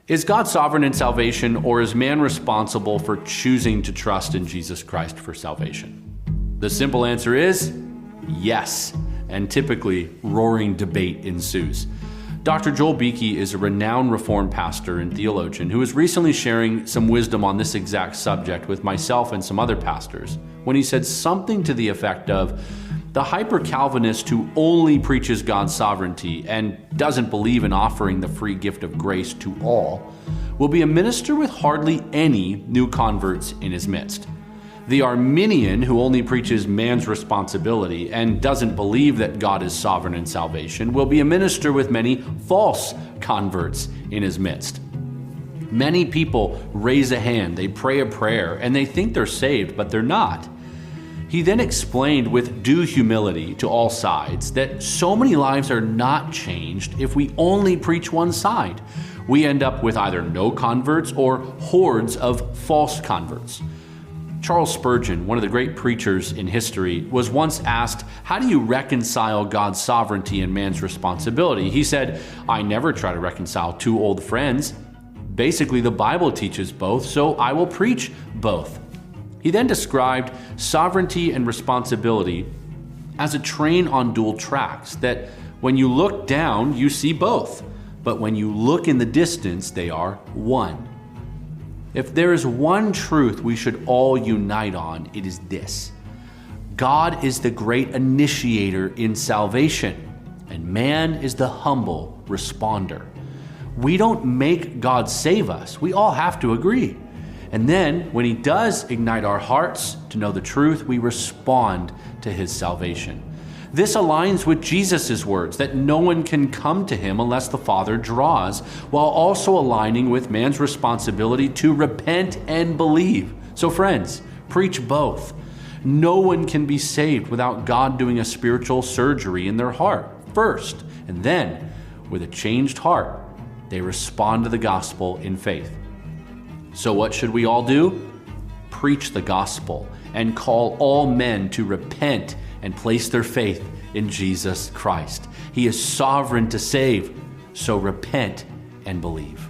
Is God sovereign in salvation, or is man responsible for choosing to trust in Jesus Christ for salvation? The simple answer is yes, and typically roaring debate ensues. Dr. Joel Beeke is a renowned Reformed pastor and theologian who is recently sharing some wisdom on this exact subject with myself and some other pastors when he said something to the effect of, the hyper-Calvinist who only preaches God's sovereignty and doesn't believe in offering the free gift of grace to all will be a minister with hardly any new converts in his midst. The Arminian who only preaches man's responsibility and doesn't believe that God is sovereign in salvation will be a minister with many false converts in his midst. Many people raise a hand, they pray a prayer, and they think they're saved, but they're not. He then explained with due humility to all sides that so many lives are not changed if we only preach one side. We end up with either no converts or hordes of false converts. Charles Spurgeon, one of the great preachers in history, was once asked, how do you reconcile God's sovereignty and man's responsibility? He said, I never try to reconcile two old friends. Basically, the Bible teaches both, so I will preach both. He then described sovereignty and responsibility as a train on dual tracks, that when you look down, you see both, but when you look in the distance, they are one. If there is one truth we should all unite on, it is this: God is the great initiator in salvation, and man is the humble responder. We don't make God save us. We all have to agree. And then, when he does ignite our hearts to know the truth, we respond to his salvation. This aligns with Jesus' words that no one can come to him unless the Father draws, while also aligning with man's responsibility to repent and believe. So friends, preach both. No one can be saved without God doing a spiritual surgery in their heart first, and then, with a changed heart, they respond to the gospel in faith. So what should we all do? Preach the gospel and call all men to repent and place their faith in Jesus Christ. He is sovereign to save, so repent and believe.